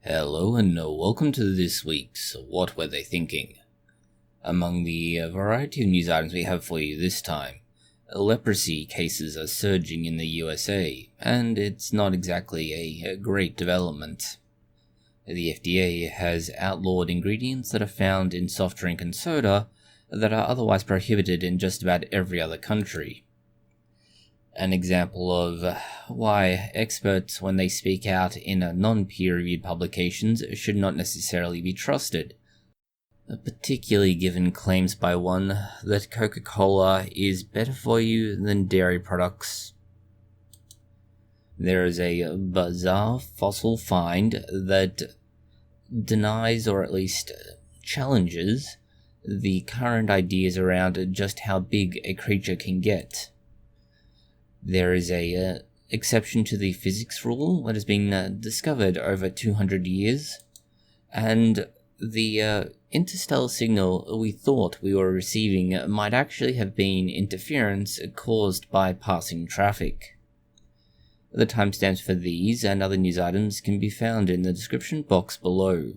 Hello and welcome to this week's What Were They Thinking? Among the variety of news items we have for you this time, leprosy cases are surging in the USA, and it's not exactly a great development. The FDA has outlawed ingredients that are found in soft drink and soda that are otherwise prohibited in just about every other country. An example of why experts, when they speak out in non-peer-reviewed publications, should not necessarily be trusted, particularly given claims by one that Coca-Cola is better for you than dairy products. There is a bizarre fossil find that denies, or at least challenges, the current ideas around just how big a creature can get. There is a exception to the physics rule that has been discovered over 200 years, and the interstellar signal we thought we were receiving might actually have been interference caused by passing traffic. The timestamps for these and other news items can be found in the description box below.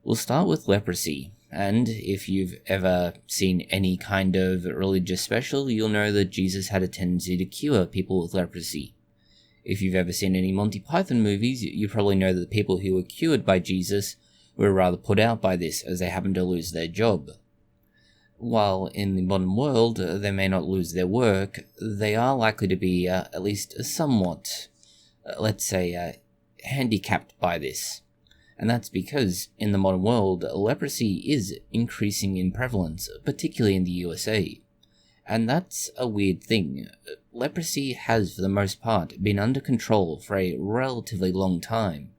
We'll start with leprosy. And if you've ever seen any kind of religious special, you'll know that Jesus had a tendency to cure people with leprosy. If you've ever seen any Monty Python movies, you probably know that the people who were cured by Jesus were rather put out by this, as they happened to lose their job. While in the modern world they may not lose their work, they are likely to be at least somewhat, handicapped by this. And that's because, in the modern world, leprosy is increasing in prevalence, particularly in the USA. And that's a weird thing. Leprosy has, for the most part, been under control for a relatively long time.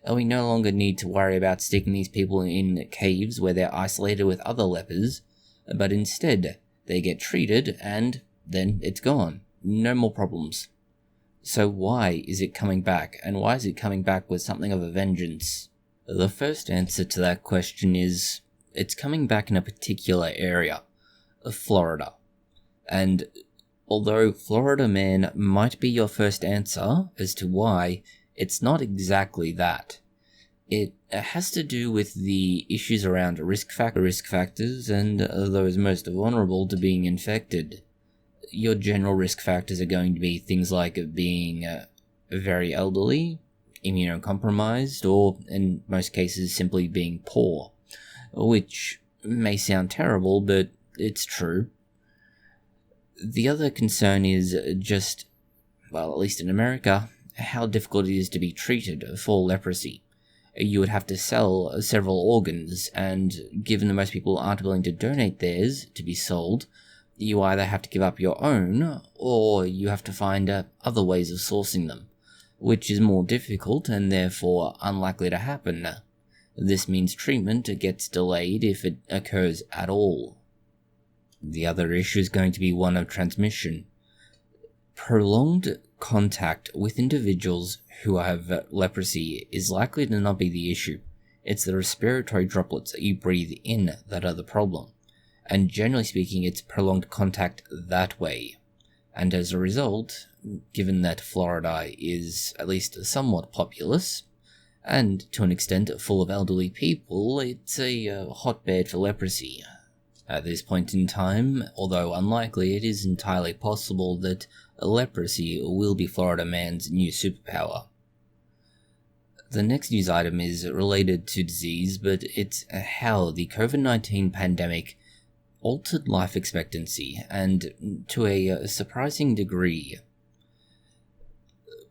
And we no longer need to worry about sticking these people in caves where they're isolated with other lepers, but instead, they get treated and then it's gone. No more problems. So why is it coming back, and why is it coming back with something of a vengeance? The first answer to that question is, it's coming back in a particular area, Florida. And although Florida man might be your first answer as to why, it's not exactly that. It has to do with the issues around risk factors and those most vulnerable to being infected. Your general risk factors are going to be things like being very elderly, immunocompromised, or in most cases simply being poor, which may sound terrible, but it's true. The other concern is just, well, at least in America, how difficult it is to be treated for leprosy. You would have to sell several organs, and given that most people aren't willing to donate theirs to be sold, you either have to give up your own, or you have to find other ways of sourcing them, which is more difficult and therefore unlikely to happen. This means treatment gets delayed if it occurs at all. The other issue is going to be one of transmission. Prolonged contact with individuals who have leprosy is likely to not be the issue. It's the respiratory droplets that you breathe in that are the problem. And generally speaking, it's prolonged contact that way. And as a result, given that Florida is at least somewhat populous, and to an extent full of elderly people, it's a hotbed for leprosy. At this point in time, although unlikely, it is entirely possible that leprosy will be Florida man's new superpower. The next news item is related to disease, but it's how the COVID-19 pandemic altered life expectancy, and to a surprising degree.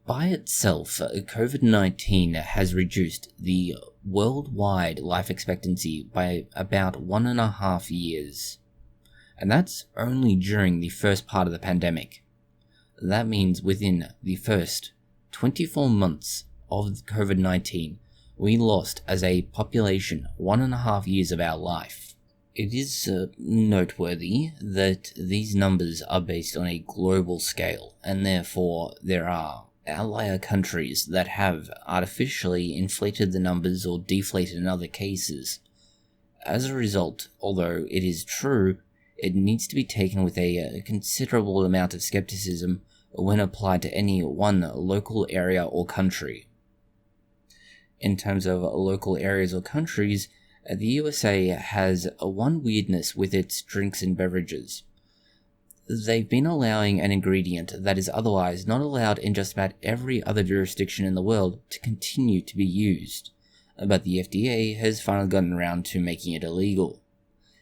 By itself, COVID-19 has reduced the worldwide life expectancy by about 1.5 years. And that's only during the first part of the pandemic. That means within the first 24 months of COVID-19, we lost as a population 1.5 years of our life. It is noteworthy that these numbers are based on a global scale, and therefore there are outlier countries that have artificially inflated the numbers or deflated in other cases. As a result, although it is true, it needs to be taken with a considerable amount of skepticism when applied to any one local area or country. In terms of local areas or countries, the USA has one weirdness with its drinks and beverages. They've been allowing an ingredient that is otherwise not allowed in just about every other jurisdiction in the world to continue to be used, but the FDA has finally gotten around to making it illegal.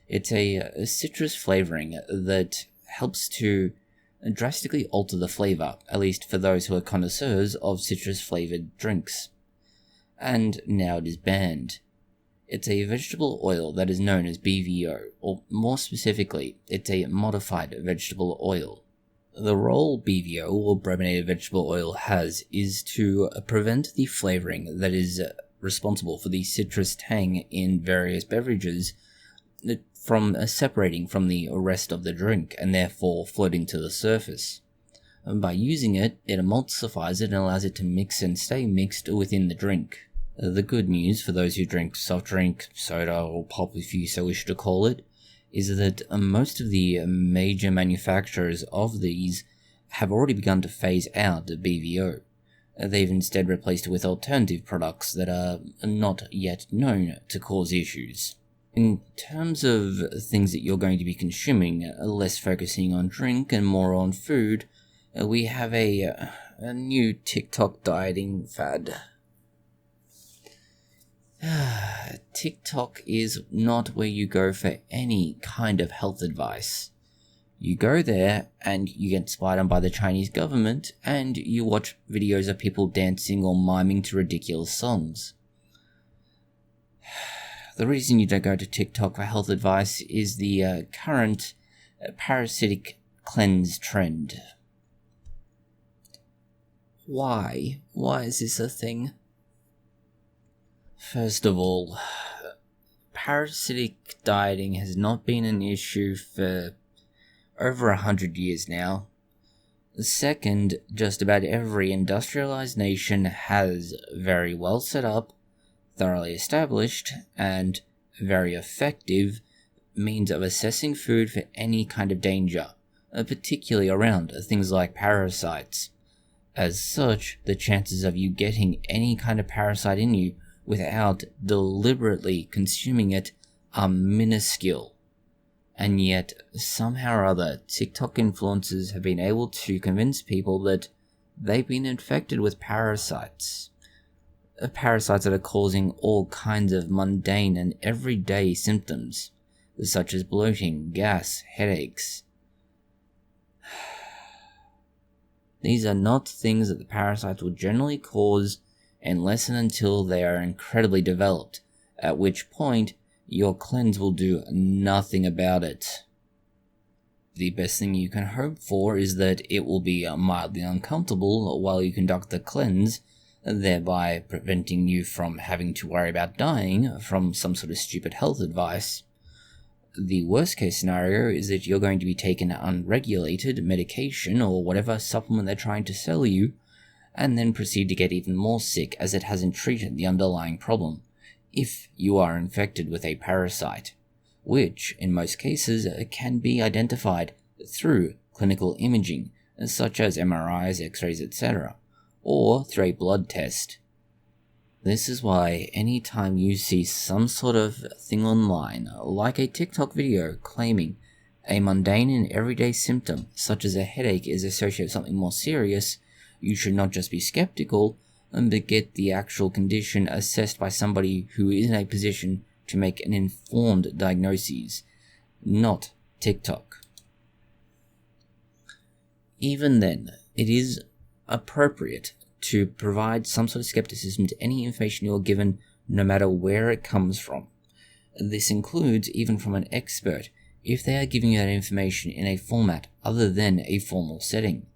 It's a citrus flavoring that helps to drastically alter the flavor, at least for those who are connoisseurs of citrus-flavored drinks. And now it is banned. It's a vegetable oil that is known as BVO, or more specifically, it's a modified vegetable oil. The role BVO, or brominated vegetable oil, has is to prevent the flavoring that is responsible for the citrus tang in various beverages from separating from the rest of the drink and therefore floating to the surface. And by using it, it emulsifies it and allows it to mix and stay mixed within the drink. The good news for those who drink soft drink, soda, or pop if you so wish to call it, is that most of the major manufacturers of these have already begun to phase out the BVO. They've instead replaced it with alternative products that are not yet known to cause issues. In terms of things that you're going to be consuming, less focusing on drink and more on food, we have a new TikTok dieting fad. TikTok is not where you go for any kind of health advice. You go there and you get spied on by the Chinese government and you watch videos of people dancing or miming to ridiculous songs. The reason you don't go to TikTok for health advice is the current parasitic cleanse trend. Why? Why is this a thing? First of all, parasitic dieting has not been an issue for over 100 years now. Second, just about every industrialized nation has very well set up, thoroughly established, and very effective means of assessing food for any kind of danger, particularly around things like parasites. As such, the chances of you getting any kind of parasite in you without deliberately consuming it are minuscule. And yet, somehow or other, TikTok influencers have been able to convince people that they've been infected with parasites. Parasites that are causing all kinds of mundane and everyday symptoms, such as bloating, gas, headaches. These are not things that the parasites will generally cause unless and until they are incredibly developed, at which point your cleanse will do nothing about it. The best thing you can hope for is that it will be mildly uncomfortable while you conduct the cleanse, thereby preventing you from having to worry about dying from some sort of stupid health advice. The worst case scenario is that you're going to be taking unregulated medication or whatever supplement they're trying to sell you, and then proceed to get even more sick as it hasn't treated the underlying problem, if you are infected with a parasite, which, in most cases, can be identified through clinical imaging, such as MRIs, X-rays, etc., or through a blood test. This is why anytime you see some sort of thing online, like a TikTok video claiming a mundane and everyday symptom, such as a headache, is associated with something more serious, you should not just be skeptical, but get the actual condition assessed by somebody who is in a position to make an informed diagnosis, not TikTok. Even then, it is appropriate to provide some sort of skepticism to any information you're given, no matter where it comes from. This includes even from an expert, if they are giving you that information in a format other than a formal setting.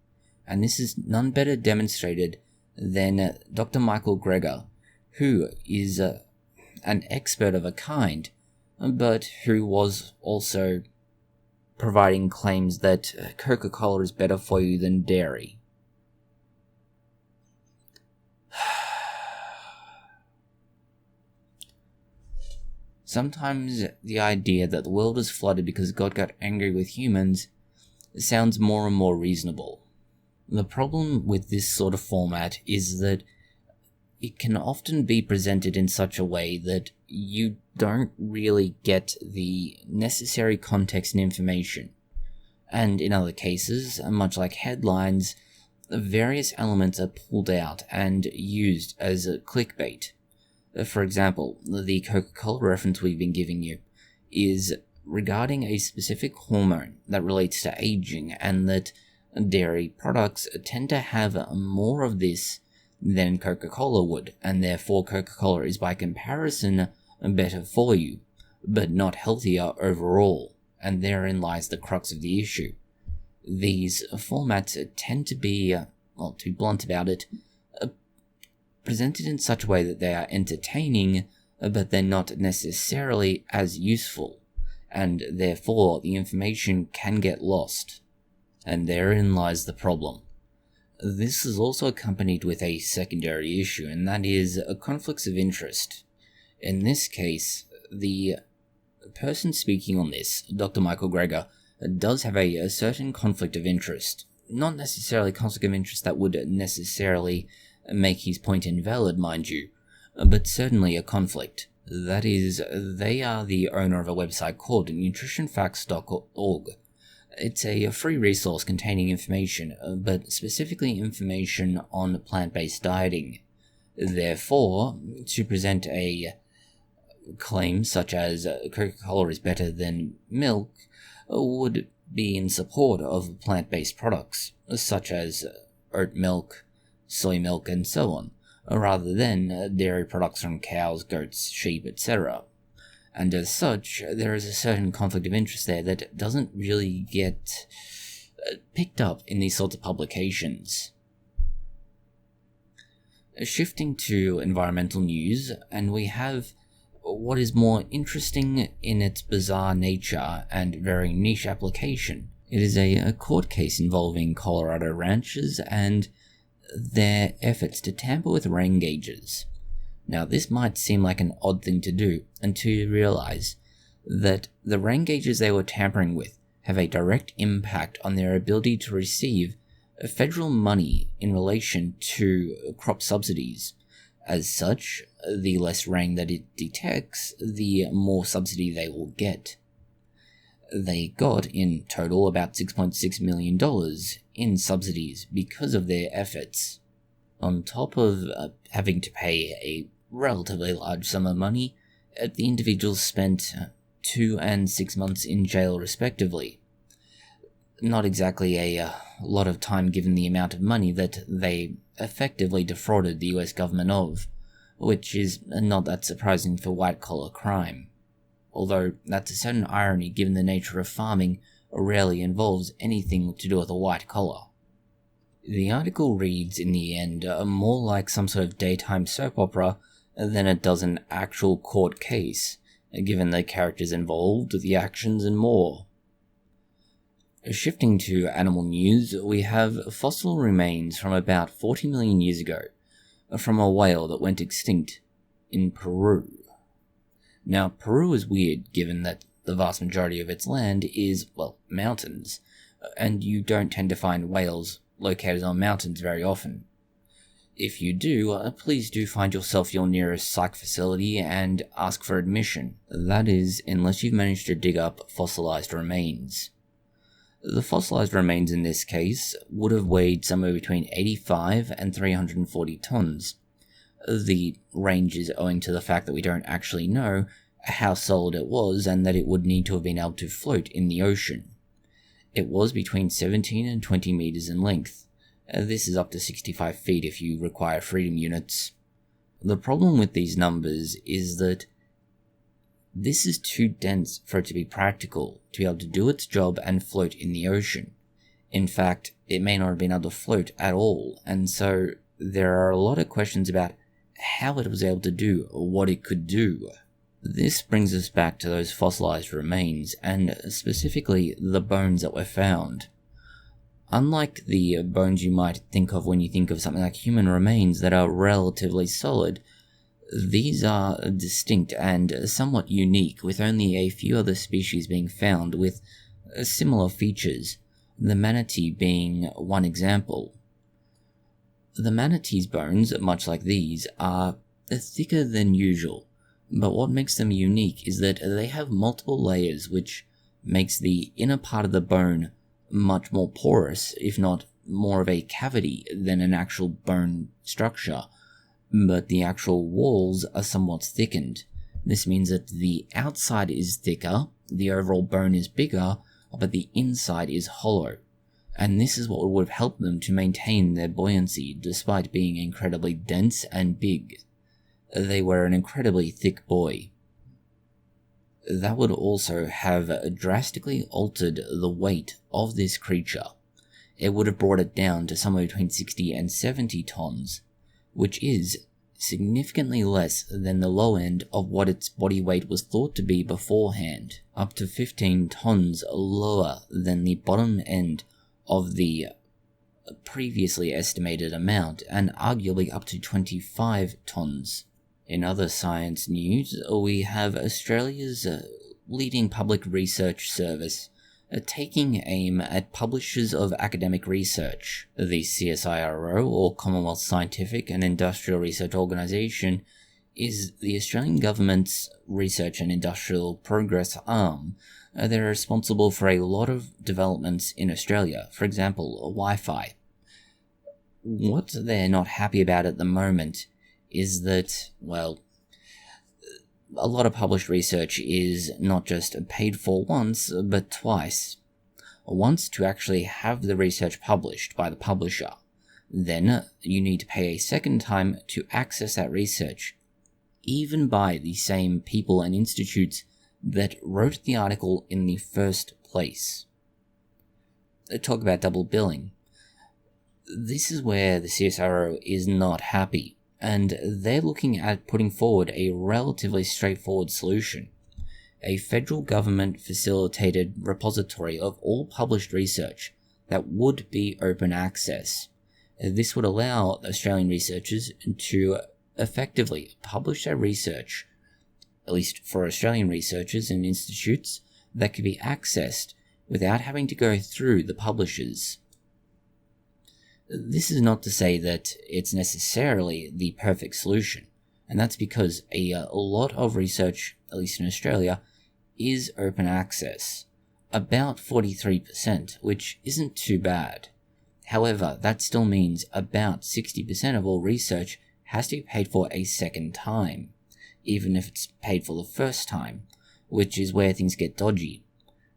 And this is none better demonstrated than Dr. Michael Greger, who is an expert of a kind, but who was also providing claims that Coca-Cola is better for you than dairy. Sometimes the idea that the world is flooded because God got angry with humans sounds more and more reasonable. The problem with this sort of format is that it can often be presented in such a way that you don't really get the necessary context and information. And in other cases, much like headlines, various elements are pulled out and used as a clickbait. For example, the Coca-Cola reference we've been giving you is regarding a specific hormone that relates to aging, and that dairy products tend to have more of this than Coca-Cola would, and therefore Coca-Cola is by comparison better for you, but not healthier overall, and therein lies the crux of the issue. These formats tend to be, well, to be blunt about it, presented in such a way that they are entertaining, but they're not necessarily as useful, and therefore the information can get lost. And therein lies the problem. This is also accompanied with a secondary issue, and that is conflicts of interest. In this case, the person speaking on this, Dr. Michael Greger, does have a certain conflict of interest. Not necessarily conflict of interest that would necessarily make his point invalid, mind you, but certainly a conflict. That is, they are the owner of a website called nutritionfacts.org. It's a free resource containing information, but specifically information on plant-based dieting. Therefore, to present a claim such as Coca-Cola is better than milk would be in support of plant-based products, such as oat milk, soy milk, and so on, rather than dairy products from cows, goats, sheep, etc. And as such, there is a certain conflict of interest there that doesn't really get picked up in these sorts of publications. Shifting to environmental news, and we have what is more interesting in its bizarre nature and very niche application. It is a court case involving Colorado ranchers and their efforts to tamper with rain gauges. Now, this might seem like an odd thing to do until you realize that the rain gauges they were tampering with have a direct impact on their ability to receive federal money in relation to crop subsidies. As such, the less rain that it detects, the more subsidy they will get. They got, in total, about $6.6 million in subsidies because of their efforts. On top of having to pay a relatively large sum of money, the individuals spent 2 and 6 months in jail respectively. Not exactly a lot of time given the amount of money that they effectively defrauded the US government of, which is not that surprising for white-collar crime. Although that's a certain irony given the nature of farming rarely involves anything to do with a white collar. The article reads in the end more like some sort of daytime soap opera than it does an actual court case, given the characters involved, the actions, and more. Shifting to animal news, we have fossil remains from about 40 million years ago, from a whale that went extinct in Peru. Now, Peru is weird given that the vast majority of its land is, well, mountains, and you don't tend to find whales located on mountains very often. If you do, please do find yourself your nearest psych facility and ask for admission. That is, unless you've managed to dig up fossilized remains. The fossilized remains in this case would have weighed somewhere between 85 and 340 tons. The range is owing to the fact that we don't actually know how solid it was and that it would need to have been able to float in the ocean. It was between 17 and 20 meters in length. This is up to 65 feet if you require freedom units. The problem with these numbers is that this is too dense for it to be practical to be able to do its job and float in the ocean. In fact, it may not have been able to float at all, and so there are a lot of questions about how it was able to do what it could do. This brings us back to those fossilized remains, and specifically the bones that were found. Unlike the bones you might think of when you think of something like human remains that are relatively solid, these are distinct and somewhat unique, with only a few other species being found with similar features, the manatee being one example. The manatee's bones, much like these, are thicker than usual, but what makes them unique is that they have multiple layers, which makes the inner part of the bone much more porous, if not more of a cavity than an actual bone structure, but the actual walls are somewhat thickened. This means that the outside is thicker, the overall bone is bigger, but the inside is hollow. And this is what would have helped them to maintain their buoyancy despite being incredibly dense and big. They were an incredibly thick boy. That would also have drastically altered the weight of this creature. It would have brought it down to somewhere between 60 and 70 tons, which is significantly less than the low end of what its body weight was thought to be beforehand, up to 15 tons lower than the bottom end of the previously estimated amount, and arguably up to 25 tons. In other science news, we have Australia's leading public research service taking aim at publishers of academic research. The CSIRO, or Commonwealth Scientific and Industrial Research Organisation, is the Australian government's research and industrial progress arm. They're responsible for a lot of developments in Australia, for example, Wi-Fi. What they're not happy about at the moment is that, well, a lot of published research is not just paid for once, but twice. Once to actually have the research published by the publisher. Then you need to pay a second time to access that research, even by the same people and institutes that wrote the article in the first place. Talk about double billing. This is where the CSIRO is not happy, and they're looking at putting forward a relatively straightforward solution. A federal government facilitated repository of all published research that would be open access. This would allow Australian researchers to effectively publish their research, at least for Australian researchers and institutes, that could be accessed without having to go through the publishers. This is not to say that it's necessarily the perfect solution, and that's because a lot of research, at least in Australia, is open access. About 43%, which isn't too bad. However, that still means about 60% of all research has to be paid for a second time, even if it's paid for the first time, which is where things get dodgy.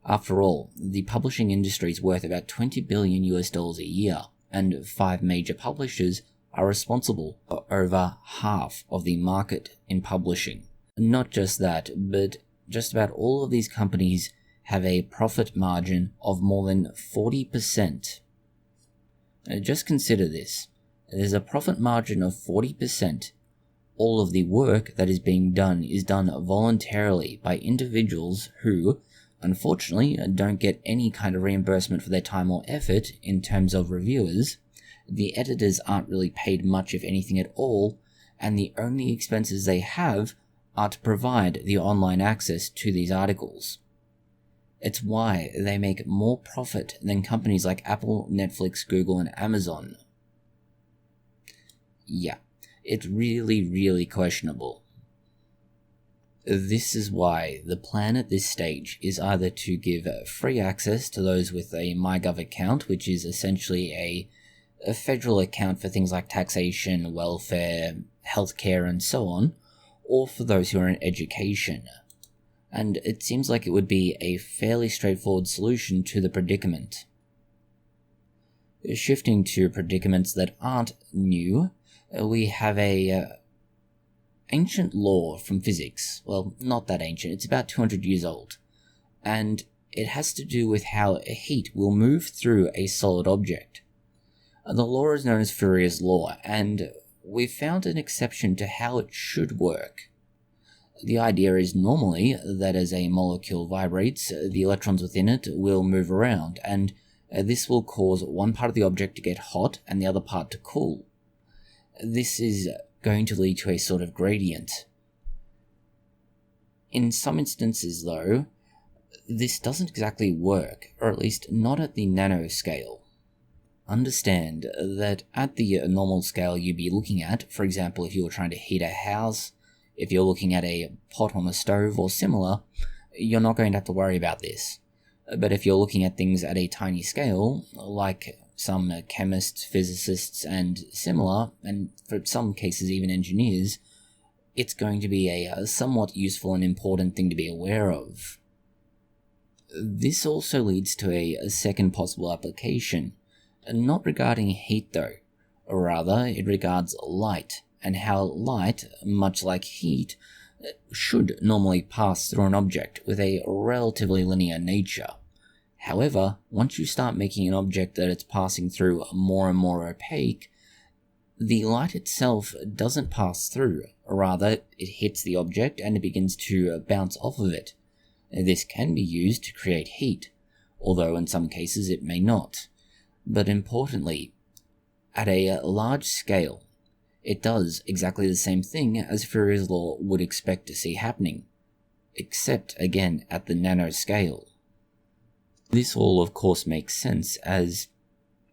After all, the publishing industry is worth about $20 billion a year, and 5 major publishers are responsible for over half of the market in publishing. Not just that, but just about all of these companies have a profit margin of more than 40%. Just consider this. There's a profit margin of 40%. All of the work that is being done is done voluntarily by individuals who, unfortunately, don't get any kind of reimbursement for their time or effort in terms of reviewers. The editors aren't really paid much, if anything at all, and the only expenses they have are to provide the online access to these articles. It's why they make more profit than companies like Apple, Netflix, Google, and Amazon. Yeah, it's really questionable. This is why the plan at this stage is either to give free access to those with a MyGov account, which is essentially a federal account for things like taxation, welfare, healthcare, and so on, or for those who are in education. And it seems like it would be a fairly straightforward solution to the predicament. Shifting to predicaments that aren't new, we have a ancient law from physics. Well, not that ancient, it's about 200 years old. And it has to do with how heat will move through a solid object. The law is known as Fourier's law, and we've found an exception to how it should work. The idea is normally that as a molecule vibrates, the electrons within it will move around, and this will cause one part of the object to get hot and the other part to cool. This is going to lead to a sort of gradient. In some instances, though, this doesn't exactly work, or at least not at the nanoscale. understand that at the normal scale you'd be looking at, for example, if you were trying to heat a house, if you're looking at a pot on a stove or similar, you're not going to have to worry about this. But if you're looking at things at a tiny scale, like some chemists, physicists, and similar, and for some cases even engineers, it's going to be a somewhat useful and important thing to be aware of. This also leads to a second possible application, not regarding heat though, or rather it regards light, and how light, much like heat, should normally pass through an object with a relatively linear nature. However, once you start making an object that it's passing through more and more opaque, the light itself doesn't pass through, rather it hits the object and it begins to bounce off of it. This can be used to create heat, although in some cases it may not. But importantly, at a large scale, it does exactly the same thing as Fourier's law would expect to see happening, except again at the nanoscale. This all of course makes sense as,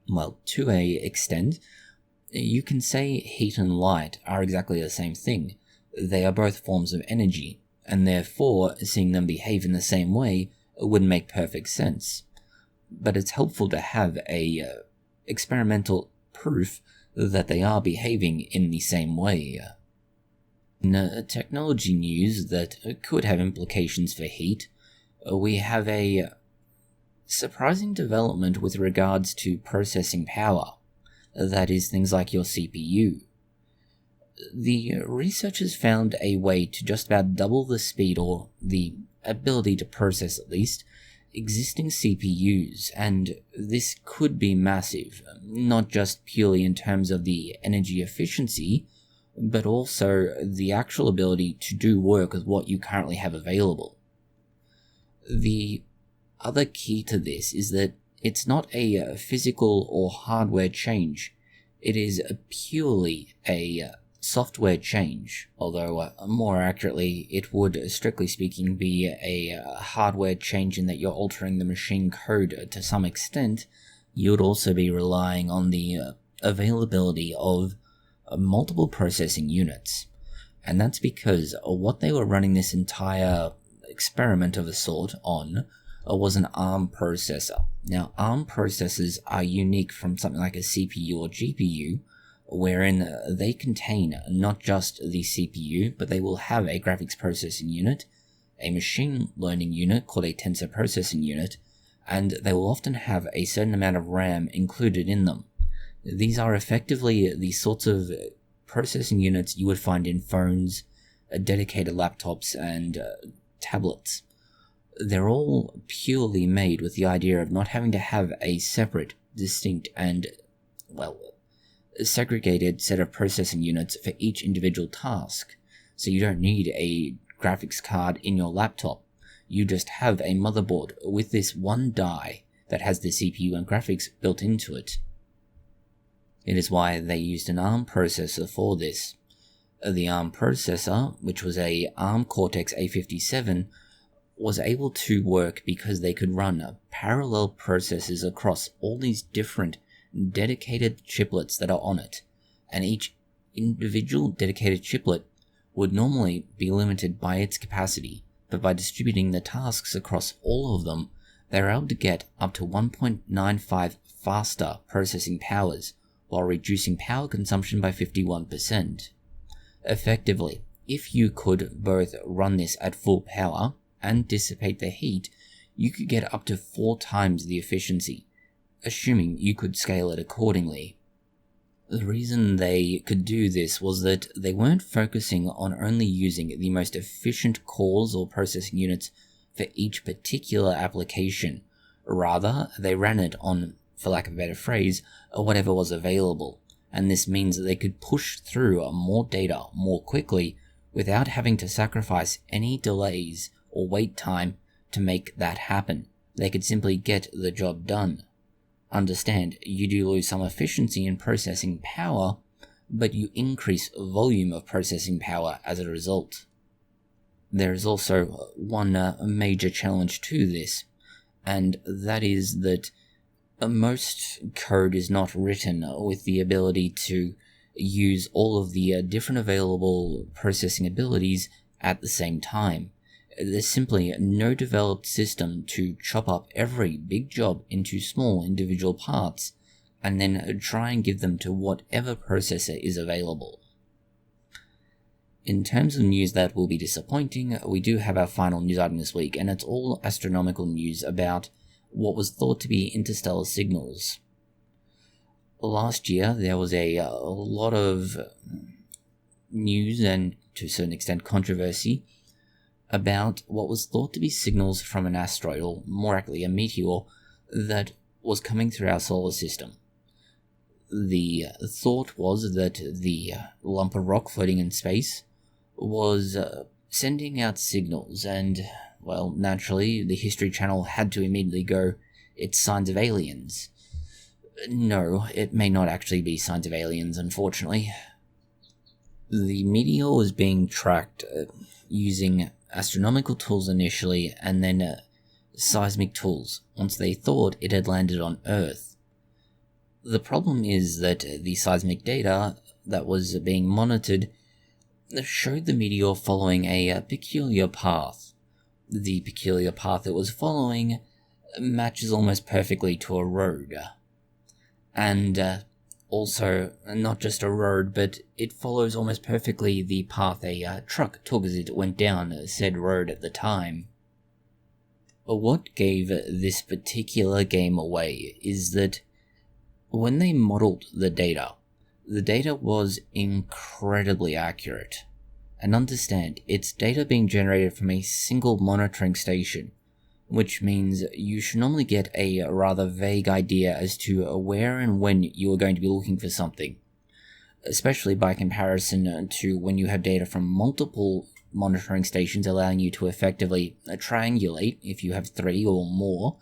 well, to a extent, you can say heat and light are exactly the same thing. They are both forms of energy, and therefore seeing them behave in the same way would make perfect sense. But it's helpful to have a experimental proof that they are behaving in the same way. In technology news that could have implications for heat, we have a surprising development with regards to processing power. That is, things like your CPU. The researchers found a way to just about double the speed, or the ability to process at least, existing CPUs, and this could be massive, not just purely in terms of the energy efficiency, but also the actual ability to do work with what you currently have available. The other key to this is that it's not a physical or hardware change, it is purely a software change, although more accurately it would, strictly speaking, be a hardware change in that you're altering the machine code to some extent. You would also be relying on the availability of multiple processing units, and that's because what they were running this entire experiment of a sort on was an ARM processor. Now, ARM processors are unique from something like a CPU or GPU, wherein they contain not just the CPU, but they will have a graphics processing unit, a machine learning unit called a tensor processing unit, and they will often have a certain amount of RAM included in them. These are effectively the sorts of processing units you would find in phones, dedicated laptops, and tablets. They're all purely made with the idea of not having to have a separate, distinct, and, well, segregated set of processing units for each individual task. So you don't need a graphics card in your laptop. You just have a motherboard with this one die that has the CPU and graphics built into it. It is why they used an ARM processor for this. The ARM processor, which was a ARM Cortex-A57, was able to work because they could run parallel processes across all these different dedicated chiplets that are on it, and each individual dedicated chiplet would normally be limited by its capacity, but by distributing the tasks across all of them, they were able to get up to 1.95 faster processing powers, while reducing power consumption by 51%. Effectively, if you could both run this at full power and dissipate the heat, you could get up to 4 times the efficiency, assuming you could scale it accordingly. The reason they could do this was that they weren't focusing on only using the most efficient cores or processing units for each particular application. Rather, they ran it on, for lack of a better phrase, whatever was available, and this means that they could push through more data more quickly without having to sacrifice any delays or wait time to make that happen. They could simply get the job done. Understand, you do lose some efficiency in processing power, but you increase volume of processing power as a result. There is also one major challenge to this, and that is that Most code is not written with the ability to use all of the different available processing abilities at the same time. There's simply no developed system to chop up every big job into small individual parts and then try and give them to whatever processor is available. In terms of news that will be disappointing, we do have our final news item this week, and it's all astronomical news about what was thought to be interstellar signals. Last year, there was a lot of news and, to a certain extent, controversy about what was thought to be signals from an asteroid, or more accurately, a meteor, that was coming through our solar system. The thought was that the lump of rock floating in space was sending out signals, and, well, naturally, the History Channel had to immediately go, it's signs of aliens. No, it may not actually be signs of aliens, unfortunately. The meteor was being tracked using astronomical tools initially, and then seismic tools, once they thought it had landed on Earth. The problem is that the seismic data that was being monitored showed the meteor following a peculiar path. The peculiar path it was following matches almost perfectly to a road. And also, not just a road, but it follows almost perfectly the path a truck took as it went down said road at the time. But what gave this particular game away is that when they modeled the data was incredibly accurate. And understand, it's data being generated from a single monitoring station, which means you should normally get a rather vague idea as to where and when you are going to be looking for something, especially by comparison to when you have data from multiple monitoring stations allowing you to effectively triangulate if you have 3 or more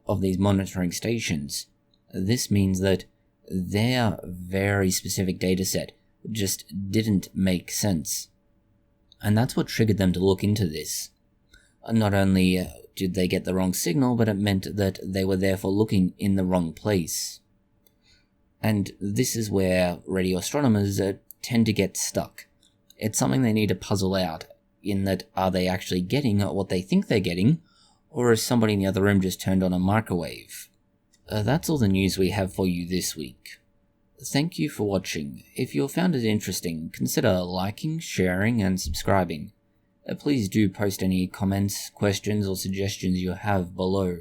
of these monitoring stations. This means that their very specific dataset just didn't make sense. And that's what triggered them to look into this. Not only did they get the wrong signal, but it meant that they were therefore looking in the wrong place. And this is where radio astronomers tend to get stuck. It's something they need to puzzle out, in that are they actually getting what they think they're getting, or has somebody in the other room just turned on a microwave? That's all the news we have for you this week. Thank you for watching. If you found it interesting, consider liking, sharing, and subscribing. Please do post any comments, questions, or suggestions you have below.